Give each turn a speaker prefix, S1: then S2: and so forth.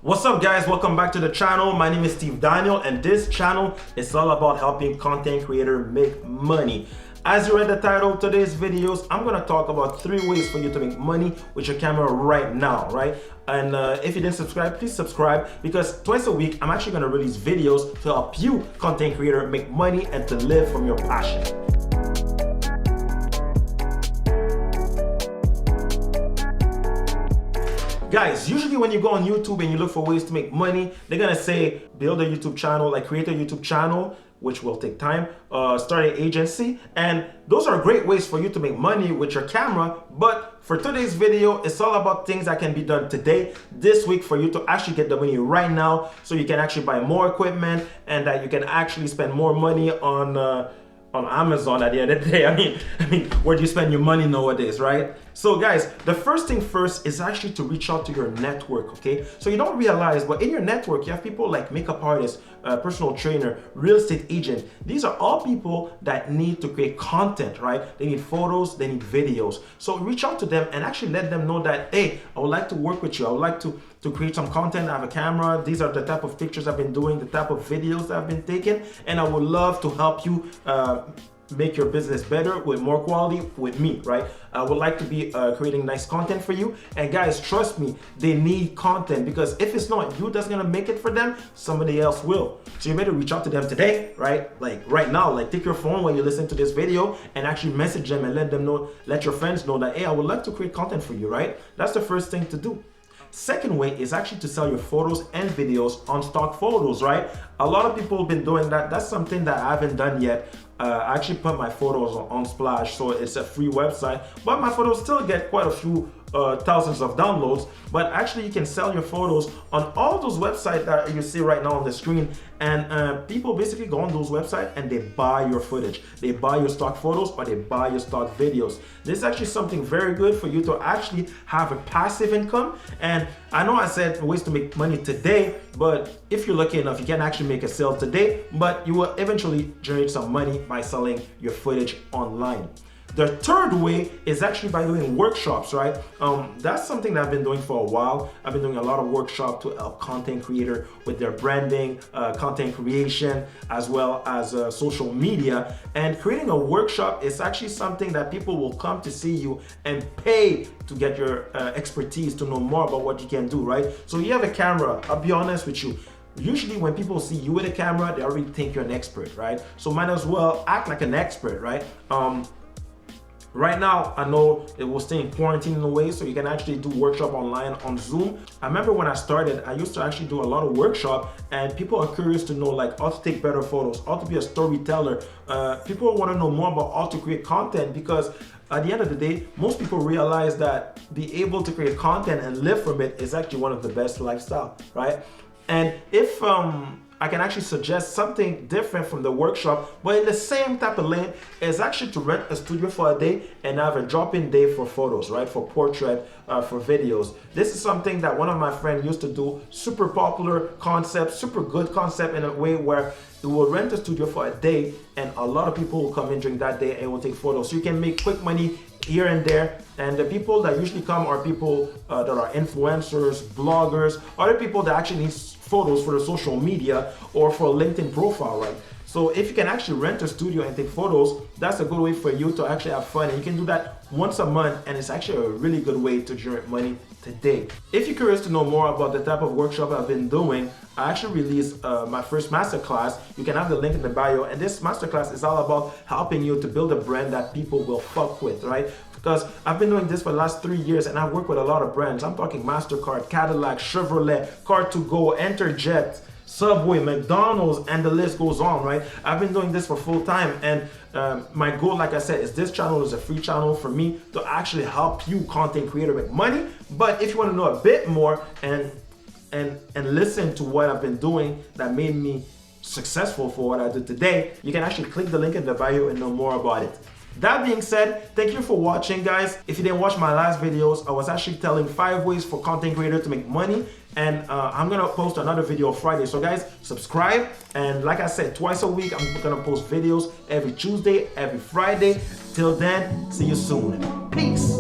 S1: What's up guys, welcome back to the channel. My name is Steve Daniel and this channel is all about helping content creators make money. As you read the title of today's videos, I'm going to talk about 3 ways for you to make money with your camera right now, right? And if you didn't subscribe, please subscribe, because twice a week I'm actually going to release videos to help you, content creator, make money and to live from your passion. Guys, usually when you go on YouTube and you look for ways to make money, they're gonna say build a YouTube channel, like create a YouTube channel, which will take time, start an agency, and those are great ways for you to make money with your camera. But for today's video, it's all about things that can be done today, this week, for you to actually get the money right now, so you can actually buy more equipment and that you can actually spend more money on Amazon at the end of the day. I mean, where do you spend your money nowadays, right? So guys, the first thing first is actually to reach out to your network, okay? So you don't realize, but in your network, you have people like makeup artists, personal trainer, real estate agent. These are all people that need to create content, right? They need photos, they need videos. So reach out to them and actually let them know that, hey, I would like to work with you. I would like to create some content. I have a camera. These are the type of pictures I've been doing, the type of videos that I've been taking, and I would love to help you make your business better with more quality with me, right? I would like to be creating nice content for you. And guys, trust me, they need content, because if it's not you that's gonna make it for them, somebody else will. So you better reach out to them today, right? Like right now, like take your phone when you listen to this video and actually message them and let them know, let your friends know that, hey, I would like to create content for you, right? That's the first thing to do. Second way is actually to sell your photos and videos on stock photos, right? A lot of people have been doing that. That's something that I haven't done yet. I actually put my photos on Splash, so it's a free website, but my photos still get quite a few thousands of downloads. But actually you can sell your photos on all those websites that you see right now on the screen, and people basically go on those websites and they buy your footage. They buy your stock photos or they buy your stock videos. This is actually something very good for you to actually have a passive income. And I know I said ways to make money today, but if you're lucky enough, you can actually make a sale today, but you will eventually generate some money by selling your footage online. The third way is actually by doing workshops, right? That's something that I've been doing for a while. I've been doing a lot of workshops to help content creator with their branding, content creation, as well as social media. And creating a workshop is actually something that people will come to see you and pay to get your expertise, to know more about what you can do, right? So you have a camera, I'll be honest with you. Usually when people see you with a camera, they already think you're an expert, right? So might as well act like an expert, right? Right now, I know it will stay in quarantine in a way, so you can actually do workshop online on Zoom. I remember when I started, I used to actually do a lot of workshop, and people are curious to know like how to take better photos, how to be a storyteller. People want to know more about how to create content, because at the end of the day, most people realize that being able to create content and live from it is actually one of the best lifestyle, right? And if I can actually suggest something different from the workshop, but in the same type of lane, is actually to rent a studio for a day and have a drop-in day for photos, right? For portrait, for videos. This is something that one of my friends used to do. Super popular concept, super good concept, in a way where you will rent a studio for a day and a lot of people will come in during that day and will take photos. So you can make quick money here and there. And the people that usually come are people that are influencers, bloggers, other people that actually need photos for the social media or for a LinkedIn profile, right? So if you can actually rent a studio and take photos, that's a good way for you to actually have fun. And you can do that once a month, and it's actually a really good way to generate money today. If you're curious to know more about the type of workshop I've been doing, I actually released my first masterclass. You can have the link in the bio, and this masterclass is all about helping you to build a brand that people will fuck with, right? Because I've been doing this for the last 3 years and I've worked with a lot of brands. I'm talking MasterCard, Cadillac, Chevrolet, Car2Go, Enterjet, Subway, McDonald's, and the list goes on, right? I've been doing this for full time, and my goal, like I said, is this channel is a free channel for me to actually help you, content creator, make money. But if you want to know a bit more and listen to what I've been doing that made me successful for what I do today, you can actually click the link in the bio and know more about it. That being said, thank you for watching, guys. If you didn't watch my last videos, I was actually telling 5 ways for content creators to make money, and I'm gonna post another video Friday. So guys, subscribe, and like I said, twice a week I'm gonna post videos, every Tuesday, every Friday. Till then, see you soon. Peace.